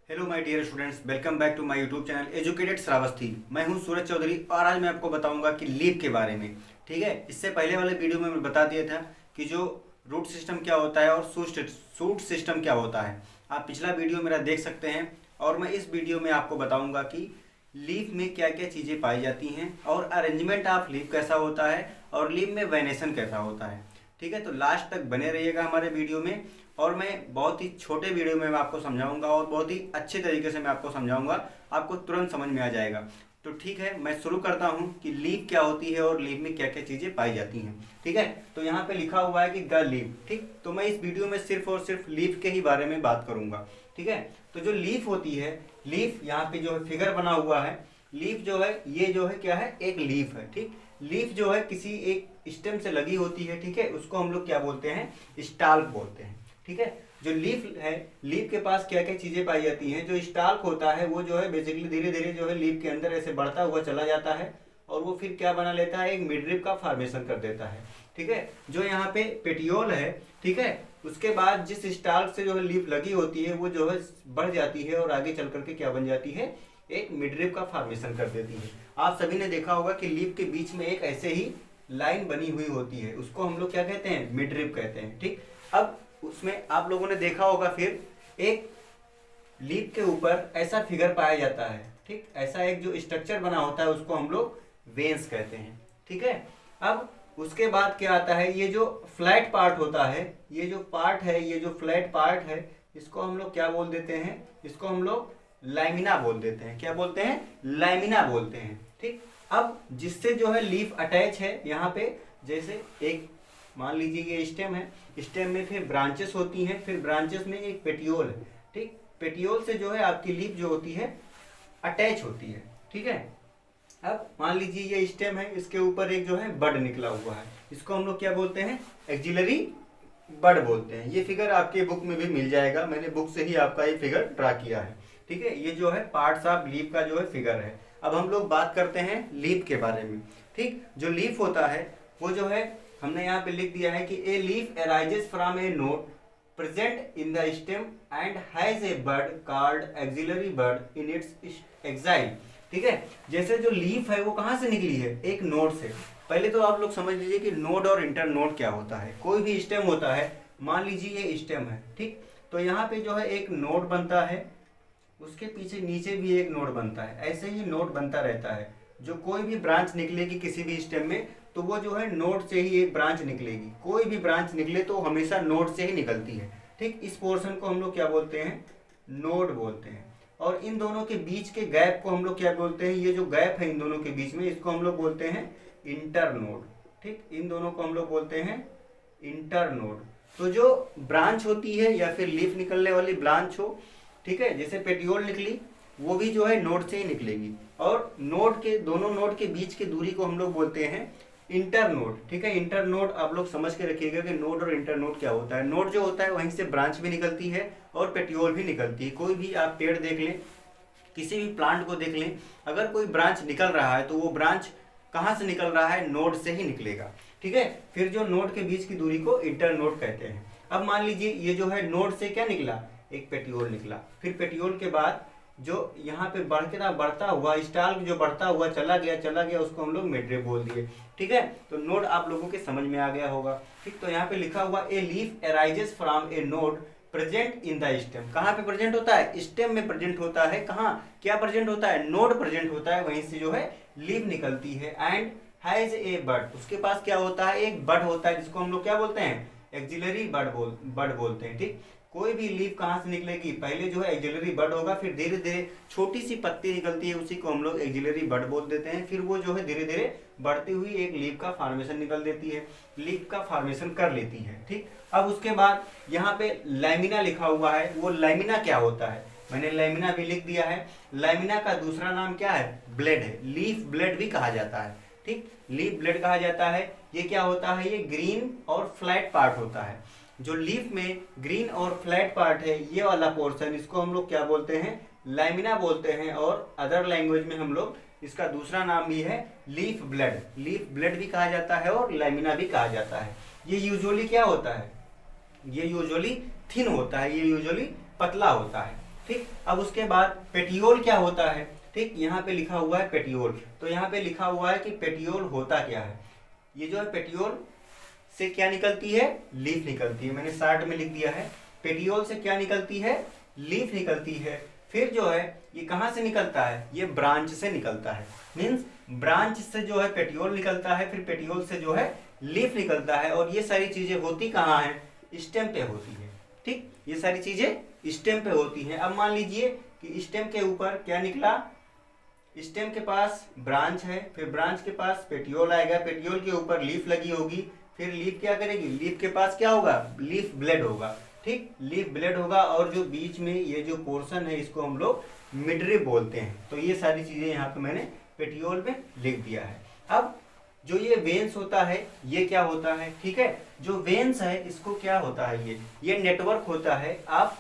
Hello my dear students, welcome back to my YouTube channel educated Shravasti. मैं हूं सूरज चौधरी और आज मैं आपको बताऊंगा कि लीव के बारे में। ठीक है, इससे पहले वाले वीडियो में मैं बता दिया था कि जो रूट सिस्टम क्या होता है और सूट सिस्टम क्या होता है। आप पिछला वीडियो मेरा देख सकते हैं और मैं इस वीडियो में आपको बताऊँगा कि लीव में क्या क्या चीज़ें पाई जाती हैं और अरेंजमेंट ऑफ लीव कैसा होता है और लीव में वेनेशन कैसा होता है। ठीक है, तो लास्ट तक बने रहिएगा हमारे वीडियो में और मैं बहुत ही छोटे वीडियो में मैं आपको समझाऊंगा और बहुत ही अच्छे तरीके से मैं आपको समझाऊंगा, आपको तुरंत समझ में आ जाएगा। तो ठीक है, मैं शुरू करता हूं कि लीव क्या होती है और लीव में क्या क्या चीज़ें पाई जाती हैं। ठीक है, तो यहाँ पे लिखा हुआ है कि द लीव। ठीक, तो मैं इस वीडियो में सिर्फ और सिर्फ लीव के ही बारे में बात करूंगा। ठीक है, तो जो लीव होती है, लीव यहाँ पे जो है फिगर बना हुआ है। लीफ जो है ये जो है क्या है, एक लीफ है। ठीक, लीफ जो है किसी एक स्टेम से लगी होती है। ठीक है, उसको हम लोग क्या बोलते हैं, स्टाल्क बोलते हैं। ठीक है, जो लीफ है, लीफ के पास क्या क्या चीजें पाई जाती हैं। जो स्टाल्क होता है वो जो है बेसिकली धीरे धीरे जो है लीफ के अंदर ऐसे बढ़ता हुआ चला जाता है और वो फिर क्या बना लेता है, एक मिडरिप का फॉर्मेशन कर देता है। ठीक है, जो यहाँ पे पेटियोल है, ठीक है, उसके बाद जिस स्टाल्क से जो है लीफ लगी होती है वो जो है बढ़ जाती है और आगे चल करके क्या बन जाती है, एक मिडरिप का फॉर्मेशन कर देती है। आप सभी ने देखा होगा कि लीफ के बीच में एक ऐसे ही लाइन बनी हुई होती है, उसको हम लोग क्या कहते हैं, मिडरिप कहते हैं। ठीक, अब उसमें आप लोगों ने देखा होगा फिर एक लीफ के ऊपर ऐसा फिगर पाया जाता है। ठीक, ऐसा एक जो स्ट्रक्चर बना होता है उसको हम लोग वेन्स कहते हैं। ठीक है, अब उसके बाद क्या आता है, ये जो फ्लैट पार्ट होता है, ये जो पार्ट है, ये जो फ्लैट पार्ट है, इसको हम लोग क्या बोल देते हैं, इसको हम लोग लैमिना बोल देते हैं। क्या बोलते हैं, लैमिना बोलते हैं। ठीक, अब जिससे जो है लीफ अटैच है यहाँ पे, जैसे एक मान लीजिए ये स्टेम है, स्टेम में फिर ब्रांचेस होती हैं, फिर ब्रांचेस में एक पेटियोल है। ठीक, पेटियोल से जो है आपकी लीफ जो होती है अटैच होती है। ठीक है, अब मान लीजिए ये स्टेम है, इसके ऊपर एक जो है बड निकला हुआ है, इसको हम लोग क्या बोलते हैं, एक्जिलरी बड बोलते हैं। ये फिगर आपके बुक में भी मिल जाएगा, मैंने बुक से ही आपका ये फिगर ड्रा किया है। ठीक है, ये जो है पार्ट्स ऑफ लीफ का जो है फिगर है। अब हम लोग बात करते हैं लीफ के बारे में। ठीक, जो लीफ होता है वो जो है हमने यहाँ पे लिख दिया है कि a leaf arises from a node present in the stem and has a bud called axillary bud in its axil. ठीक है, जैसे जो लीफ है वो कहाँ से निकली है, एक नोड से। पहले तो आप लोग समझ लीजिए कि नोड और इंटर नोड क्या होता है। कोई भी स्टेम होता है, मान लीजिए ये स्टेम है, ठीक, तो यहाँ पे जो है एक नोड बनता है, उसके पीछे नीचे भी एक नोड बनता है, ऐसे ही नोड बनता रहता है। जो कोई भी ब्रांच निकलेगी किसी भी स्टेम में तो वो जो है नोड से ही एक ब्रांच निकलेगी। कोई भी ब्रांच निकले तो हमेशा नोड से ही निकलती है। ठीक, इस पोर्शन को हम लोग क्या बोलते हैं, नोड बोलते हैं। और इन दोनों के बीच के गैप को हम लोग क्या बोलते हैं, ये जो गैप है इन दोनों के बीच में, इसको हम लोग बोलते हैं इंटर नोड। ठीक, इन दोनों को हम लोग बोलते हैं इंटर नोड। तो जो ब्रांच होती है या फिर लीफ निकलने वाली ब्रांच हो, ठीक है, जैसे पेटियोल निकली, वो भी जो है नोड से ही निकलेगी। और नोड के दोनों नोड के बीच की दूरी को हम लोग बोलते हैं इंटर नोड। ठीक है, इंटर नोड आप लोग समझ के रखिएगा कि नोड और इंटर नोड क्या होता है। नोड जो होता है वहीं से ब्रांच भी निकलती है और पेटियोल भी निकलती है। कोई भी आप पेड़ देख लें, किसी भी प्लांट को देख लें, अगर कोई ब्रांच निकल रहा है तो वो ब्रांच कहाँ से निकल रहा है, नोड से ही निकलेगा। ठीक है, फिर जो नोड के बीच की दूरी को इंटर नोड कहते हैं। अब मान लीजिए ये जो है नोड से क्या निकला, एक पेटियोल निकला, फिर पेटियोल के बाद जो यहाँ पे बढ़ता हुआ स्टाल्क जो बढ़ता हुआ चला गया, उसको हम लोग मिडरिप बोल दिए। ठीक है, तो नोड आप लोगों के समझ में आ गया होगा। ठीक, तो यहाँ पे लिखा हुआ ए leaf arises from a node present in the stem. कहाँ पे प्रेजेंट होता है, स्टेम में प्रेजेंट होता है। कहाँ क्या प्रेजेंट होता है, नोड प्रेजेंट होता है, वहीं से जो है लीफ निकलती है। एंड हैज ए बड, उसके पास क्या होता है, एक बड होता है, जिसको हम लोग क्या बोलते हैं, एक्सिलरी बड बोलते हैं। ठीक, कोई भी लीफ कहाँ से निकलेगी, पहले जो है एक्सिलरी बड होगा, फिर धीरे धीरे छोटी सी पत्ती निकलती है, उसी को हम लोग एक्सिलरी बड बोल देते हैं। फिर वो जो है धीरे धीरे बढ़ती हुई एक लीफ का फॉर्मेशन निकल देती है, लीफ का फॉर्मेशन कर लेती है। ठीक, अब उसके बाद यहाँ पे लैमिना लिखा हुआ है, वो लैमिना क्या होता है, मैंने लैमिना भी लिख दिया है। लैमिना का दूसरा नाम क्या है, ब्लेड है, लीफ ब्लेड भी कहा जाता है। ठीक, लीफ ब्लेड कहा जाता है। ये क्या होता है, ये ग्रीन और फ्लैट पार्ट होता है। जो लीफ में ग्रीन और फ्लैट पार्ट है, ये वाला पोर्शन, इसको हम लोग क्या बोलते हैं, लैमिना बोलते हैं। और अदर लैंग्वेज में हम लोग इसका दूसरा नाम भी है लीफ ब्लेड। लीफ ब्लेड भी कहा जाता है और लैमिना भी कहा जाता है। ये यूजुअली क्या होता है, ये यूजुअली थिन होता है, ये यूजुअली पतला होता है। ठीक, अब उसके बाद पेटियोल क्या होता है, ठीक, यहाँ पे लिखा हुआ है पेटियोल, तो यहाँ पे लिखा हुआ है कि पेटियोल होता क्या है। ये जो है पेटियोल से क्या निकलती है, लीफ निकलती है, मैंने शार्ट में लिख दिया है, पेटियोल से क्या निकलती है, लीफ निकलती है। फिर जो है ये कहाँ से निकलता है, ये ब्रांच से निकलता है, मीन्स ब्रांच से जो है पेटियोल निकलता है, फिर पेटियोल से जो है लीफ निकलता है। और ये सारी चीजें होती कहाँ है, स्टेम पे होती है। ठीक, ये सारी चीजें स्टेम पे होती हैं। अब मान लीजिए कि स्टेम के ऊपर क्या निकला, स्टेम के पास ब्रांच है, फिर ब्रांच के पास पेटियोल आएगा, पेटियोल के ऊपर लीफ लगी होगी, फिर लीफ क्या करेगी, लीफ के पास क्या होगा, लीफ ब्लेड होगा। ठीक, लीफ ब्लेड होगा, और जो बीच में ये जो पोर्शन है इसको हम लोग मिडरिब बोलते हैं। तो ये सारी चीजें यहाँ पे मैंने पेटियोल में लिख दिया है। अब जो ये वेन्स होता है ये क्या होता है, ठीक है, जो वेन्स है इसको क्या होता है, ये नेटवर्क होता है। आप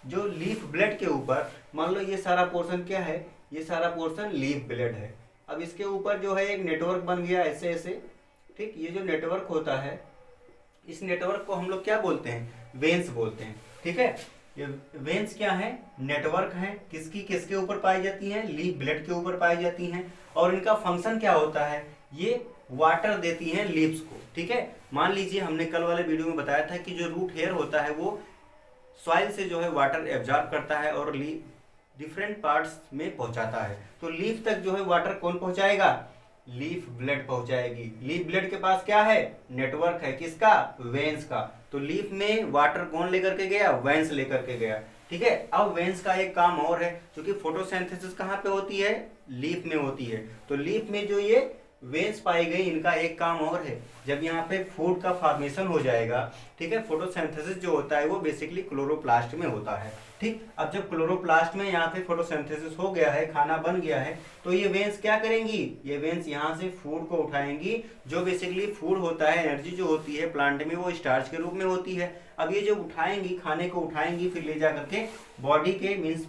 जो लीफ ब्लेड के ऊपर मान लो ये सारा पोर्शन क्या है, ये सारा पोर्शन लीफ ब्लेड है। अब इसके ऊपर जो है एक नेटवर्क बन गया ऐसे ऐसे। ठीक, ये जो नेटवर्क होता है इस नेटवर्क को हम लोग क्या बोलते हैं, वेन्स बोलते हैं। ठीक है, ये वेन्स क्या है, नेटवर्क है, किसकी किसके ऊपर पाई जाती है, लीफ ब्लेड के ऊपर पाई जाती हैं। और इनका फंक्शन क्या होता है, ये वाटर देती हैं लीव्स को। ठीक है, मान लीजिए हमने कल वाले वीडियो में बताया था कि जो रूट हेयर होता है वो सॉइल से जो है वाटर एब्जॉर्ब करता है और डिफरेंट पार्ट्स में पहुंचाता है। तो लीफ तक जो है वाटर कौन पहुंचाएगा, लीफ ब्लेड पहुंचाएगी। लीफ ब्लेड के पास क्या है, नेटवर्क है, किसका, वेन्स का। तो लीफ में वाटर कौन लेकर के गया, वेन्स लेकर के गया। ठीक है, अब वेन्स का एक काम और है, क्योंकि फोटोसिंथेसिस कहाँ पे होती है, लीफ में होती है। तो लीफ में जो ये वेन्स पाई गई, इनका एक काम और है, जब यहाँ पे फूड का फॉर्मेशन हो जाएगा, ठीक है, फोटोसिंथेसिस जो होता है वो बेसिकली क्लोरोप्लास्ट में होता है। ठीक, अब जब क्लोरोप्लास्ट में यहाँ पे फोटोसिंथेसिस हो गया है, खाना बन गया है, तो ये वेन्स क्या करेंगी, ये वेन्स यहाँ से फूड को उठाएंगी। जो बेसिकली फूड होता है, एनर्जी जो होती है प्लांट में, वो स्टार्च के रूप में होती है। अब ये जो उठाएंगी, खाने को उठाएंगी, फिर ले जा करके बॉडी के मीन्स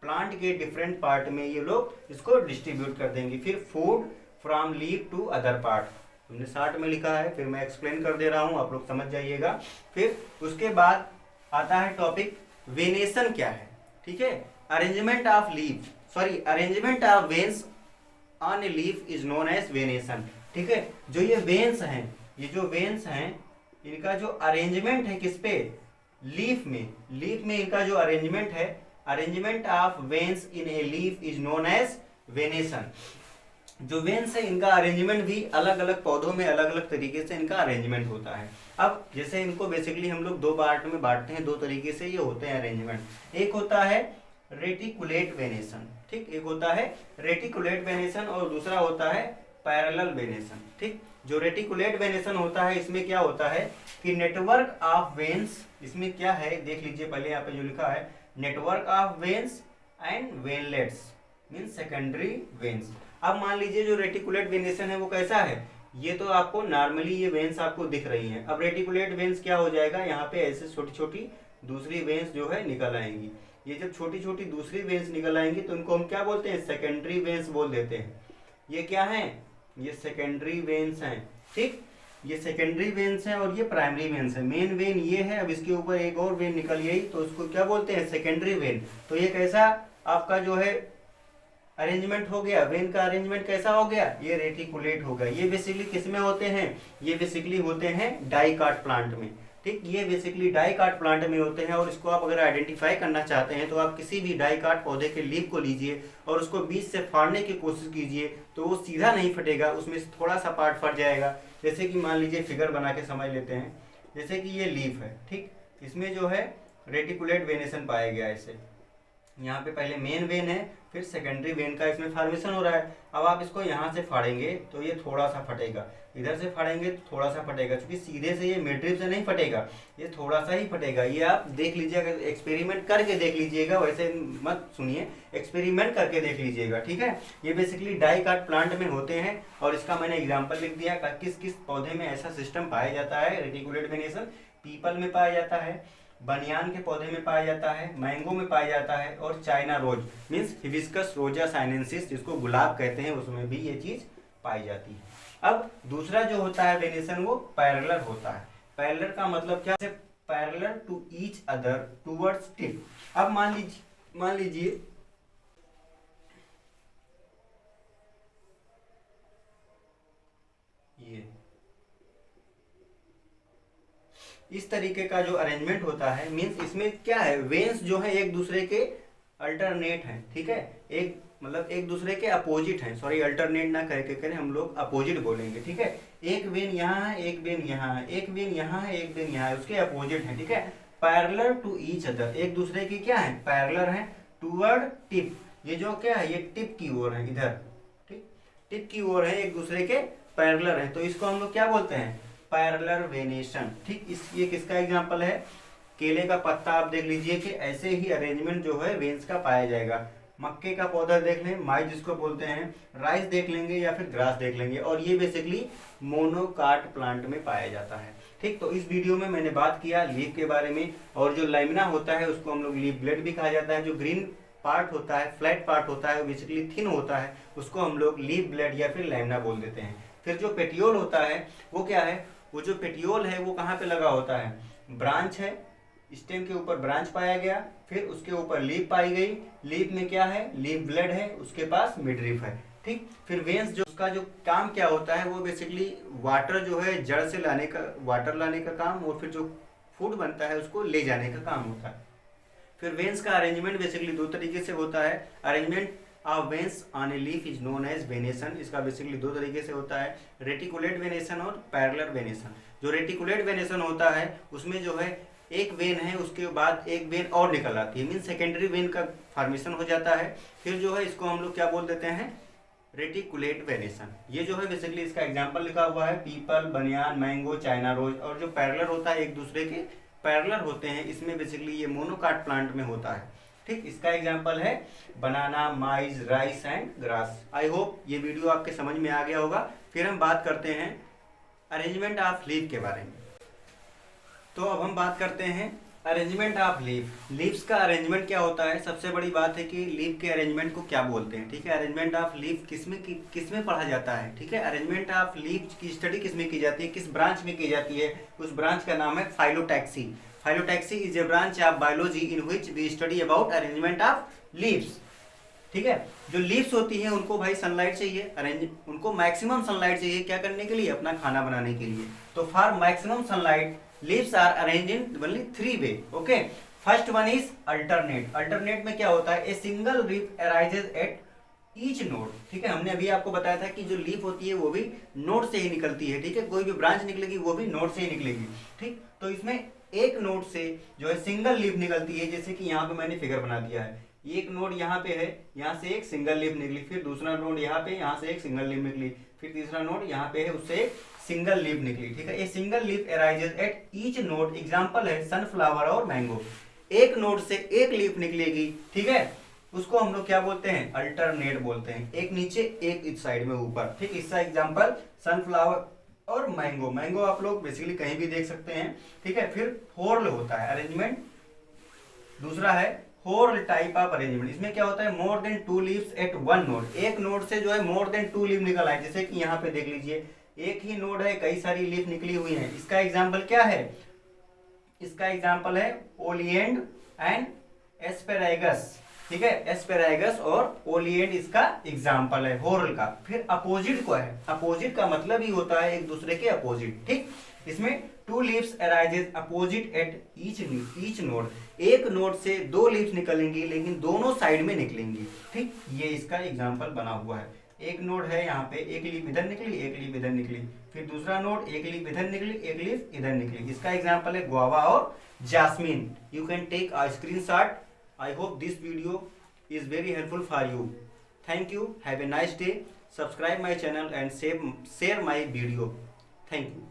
प्लांट के डिफरेंट पार्ट में ये लोग इसको डिस्ट्रीब्यूट कर देंगे। फिर food from leaf to other part, तुमने शार्ट में लिखा है, फिर मैं एक्सप्लेन कर दे रहा हूँ, आप लोग समझ जाइएगा। फिर उसके बाद आता है टॉपिक वेनेशन क्या है। ठीक है, arrangement of leaf, sorry arrangement of veins on a leaf is known as venation. ठीक है, जो ये वेन्स हैं, ये जो वेन्स हैं, इनका जो अरेंजमेंट है किस पे, लीफ में, लीफ में इनका जो अरेंजमेंट है, arrangement of veins in a leaf is known as venation. जो वेन्स है इनका अरेंजमेंट भी अलग अलग पौधों में अलग अलग तरीके से इनका अरेंजमेंट होता है। अब जैसे इनको बेसिकली हम लोग दो पार्ट में बांटते हैं, दो तरीके से ये होते हैं अरेंजमेंट। एक होता है रेटिकुलेट वेनेशन, ठीक, एक होता है रेटिकुलेट वेनेशन और दूसरा होता है पैरेलल वेनेशन। ठीक, जो रेटिकुलेट वेनेशन होता है इसमें क्या होता है कि नेटवर्क ऑफ वेन्स, इसमें क्या है देख लीजिए, पहले यहाँ पे जो लिखा है network of veins and veinlets means secondary veins. अब मान लीजिए जो रेटिकुलेट वेनेशन है वो कैसा है, ये तो आपको नॉर्मली ये वेन्स आपको दिख रही हैं। अब रेटिकुलेट वेन्स क्या हो जाएगा, यहाँ पे ऐसे छोटी छोटी दूसरी वेन्स जो है निकल आएंगी। ये जब छोटी छोटी दूसरी वेन्स निकल आएंगी तो इनको हम क्या बोलते हैं, सेकेंडरी वेन्स बोल देते हैं। ये क्या है, ये सेकेंडरी वेन्स हैं। ठीक, ये सेकेंडरी वेन्स हैं और ये प्राइमरी वेन्स है। मेन वेन ये है, अब इसके ऊपर एक और वेन निकल गई तो उसको क्या बोलते हैं, सेकेंडरी वेन। तो ये कैसा आपका जो है अरेंजमेंट हो गया, वेन का अरेंजमेंट कैसा हो गया, ये रेटिकुलेट हो गया। ये बेसिकली किस में होते हैं, ये बेसिकली होते हैं डाइकाट प्लांट में। ठीक, ये बेसिकली डाइकाट प्लांट में होते हैं। और इसको आप अगर आइडेंटिफाई करना चाहते हैं तो आप किसी भी डाइकाट पौधे के लीफ को लीजिए और उसको बीच से फाड़ने की कोशिश कीजिए तो वो सीधा नहीं फटेगा, उसमें से थोड़ा सा पार्ट फट जाएगा। जैसे कि मान लीजिए फिगर बना के समझ लेते हैं, जैसे कि ये लीफ है, ठीक, इसमें जो है रेटिकुलेट वेनेशन पाया गया। ऐसे यहाँ पे पहले मेन वेन है, फिर सेकेंडरी वेन का इसमें फॉर्मेशन हो रहा है। अब आप इसको यहाँ से फाड़ेंगे तो ये थोड़ा सा फटेगा, इधर से फाड़ेंगे तो थोड़ा सा फटेगा, क्योंकि सीधे से ये मिडरिब से नहीं फटेगा, ये थोड़ा सा ही फटेगा। ये आप देख लीजिएगा, एक्सपेरिमेंट करके देख लीजिएगा, वैसे मत सुनिए, एक्सपेरिमेंट करके देख लीजिएगा। ठीक है, ये बेसिकली डाइकाट प्लांट में होते हैं और इसका मैंने एग्जाम्पल लिख दिया किस किस पौधे में ऐसा सिस्टम पाया जाता है रेटिकुलेट वेनेशन। पीपल में पाया जाता है, बनियान के पौधे में पाया जाता है, मैंगो में पाया जाता है, और चाइना रोज मीन्स हिबिस्कस रोजा साइनेंसिस जिसको गुलाब कहते हैं उसमें भी ये चीज पाई जाती है। अब दूसरा जो होता है वेनेशन वो पैरेलल होता है। पैरेलल का मतलब क्या है, parallel to each other towards tip. अब मान लीजिए ये इस तरीके का जो अरेंजमेंट होता है, मीन्स इसमें क्या है, वेन्स जो है एक दूसरे के अल्टरनेट हैं, ठीक है, एक मतलब एक दूसरे के अपोजिट हैं, सॉरी अल्टरनेट ना करके करें, हम लोग अपोजिट बोलेंगे, ठीक है। एक वेन यहाँ है, एक वेन यहाँ है, एक वेन यहाँ है, एक वेन यहाँ है, उसके अपोजिट है, ठीक है। पैरेलल टू ईच अदर, एक दूसरे की क्या है, पैरेलल है, टूवर्ड टिप, ये जो क्या है, ये टिप की ओर है, इधर, ठीक, टिप की ओर है, एक दूसरे के पैरेलल है, तो इसको हम लोग क्या बोलते हैं, पैरेलल वेनेशन, ठीक। इस ये किसका एग्जांपल है, केले का पत्ता आप देख लीजिए कि ऐसे ही अरेंजमेंट जो है वेन्स का पाया जाएगा। मक्के का पौधा देख लें, माई जिसको बोलते हैं, राइस देख लेंगे या फिर ग्रास देख लेंगे, और ये बेसिकली मोनोकाट प्लांट में पाया जाता है, ठीक। तो इस वीडियो में मैंने बात किया लीफ के बारे में, और जो लैमिना होता है उसको हम लोग लीफ ब्लेड भी कहा जाता है, जो ग्रीन पार्ट होता है, फ्लैट पार्ट होता है, बेसिकली थिन होता है, उसको हम लोग लीफ ब्लेड या फिर लैमिना बोल देते हैं। फिर जो पेटियोल होता है वो क्या है, वो जो पेटियोल है वो कहाँ पे लगा होता है, ब्रांच है, स्टेम के ऊपर ब्रांच पाया गया, फिर उसके ऊपर लीफ पाई गई, लीफ में क्या है, लीफ ब्लेड है, उसके पास मिडरिफ है, ठीक। फिर वेन्स जो उसका जो काम क्या होता है, वो बेसिकली वाटर जो है जड़ से लाने का, वाटर लाने का काम, और फिर जो फूड बनता है उसको ले जाने का काम होता है। फिर वेन्स का अरेंजमेंट बेसिकली दो तरीके से होता है, arrangement of veins on a leaf is known as venation, इसका बेसिकली दो तरीके से होता है, रेटिकुलेट वेनेशन और पैरेलल वेनेशन। जो रेटिकुलेट वेनेशन होता है उसमें जो है एक वेन है, उसके बाद एक वेन और निकल आती है, मीन सेकेंडरी वेन का फॉर्मेशन हो जाता है, फिर जो है इसको हम लोग क्या बोल देते हैं, रेटिकुलेट वेनेशन। ये जो है बेसिकली इसका एग्जांपल लिखा हुआ है, पीपल, बनियान, मैंगो, चाइना रोज, और जो पैरेलल होता है एक दूसरे के पैरेलल होते हैं, इसमें बेसिकली ये मोनोकाट प्लांट में होता है, ठीक। इसका एग्जांपल है banana, maize, rice and grass. I hope ये वीडियो आपके समझ में आ गया होगा। फिर हम बात करते हैं अरेंजमेंट ऑफ लीफ के बारे में। तो अब हम बात करते हैं अरेंजमेंट ऑफ लीफ। लीव्स का अरेंजमेंट क्या होता है, सबसे बड़ी बात है कि लीफ के अरेंजमेंट को क्या बोलते हैं, ठीक है। अरेंजमेंट ऑफ लीफ किसमें पढ़ा जाता है, ठीक है। अरेंजमेंट ऑफ लीफ की स्टडी किसमें की जाती है, किस ब्रांच में की जाती है, उस ब्रांच का नाम है phyllotaxy. Phyllotaxy is a branch of biology in which we study about arrangement of leaves, ठीक है। जो लीव्स होती हैं उनको भाई सनलाइट चाहिए, उनको मैक्सिमम सनलाइट चाहिए, क्या करने के लिए, अपना खाना बनाने के लिए। तो for maximum sunlight leaves are arranged in only 3 way, okay. First one is alternate. Alternate में क्या होता है, a single leaf arises at each node, ठीक है। हमने अभी आपको बताया था कि जो लीफ होती है वो भी नोड से ही निकलती है, ठीक है। कोई भी ब्रांच निकलेगी वो भी नोड से ही निकलेगी, ठीक। तो इसमें एक नोड से जो है सिंगल लीफ निकलती है, जैसे कि यहाँ पे मैंने फिगर बना दिया है, एक नोड यहाँ पे है, यहाँ से एक सिंगल लीफ निकली, फिर दूसरा नोड यहाँ पे, यहाँ से एक सिंगल लीफ निकली, फिर तीसरा नोड यहाँ पे है, उससे एक सिंगल लीफ निकली, ठीक है। ये single leaf arises at each node, example है सनफ्लावर और मैंगो। एक नोड से एक लीफ निकलेगी, ठीक है, उसको हम लोग क्या बोलते हैं, अल्टरनेट बोलते हैं, एक नीचे एक इस साइड में ऊपर, ठीक। इसका एग्जांपल सनफ्लावर और मैंगो। मैंगो आप लोग बेसिकली कहीं भी देख सकते हैं, ठीक है। फिर फोर्ल होता है अरेंजमेंट, दूसरा है फोर्ल टाइप ऑफ अरेंजमेंट। इसमें क्या होता है, more than 2 leaves eight one node, एक नोड से जो है मोर देन 2 लीफ निकल आए, जैसे कि यहाँ पे देख लीजिए एक ही नोड है, कई सारी लीफ निकली हुई हैं। इसका एग्जांपल क्या है, इसका एग्जांपल है ओलियंड एंड एस्पेरागस, ठीक है। एस्पेरागस और ओलियंड इसका एग्जांपल है होरल का। फिर अपोजिट को है, अपोजिट का मतलब ही होता है एक दूसरे के अपोजिट, ठीक। इसमें 2 leaves arises opposite eight each node, एक नोड से 2 लीव्स निकलेंगी लेकिन दोनों साइड में निकलेंगी, ठीक। ये इसका एग्जांपल बना हुआ है। एक नोड है यहाँ पे, एक लीफ इधर निकली, एक लीफ इधर निकली, फिर दूसरा नोड, एक लीफ इधर निकली, एक लीफ इधर निकली। इसका एग्जांपल है गुआवा और jasmine. You can take a screenshot. I hope this video is very helpful for you. Thank you. Have a nice day. Subscribe my channel and share my video. Thank you.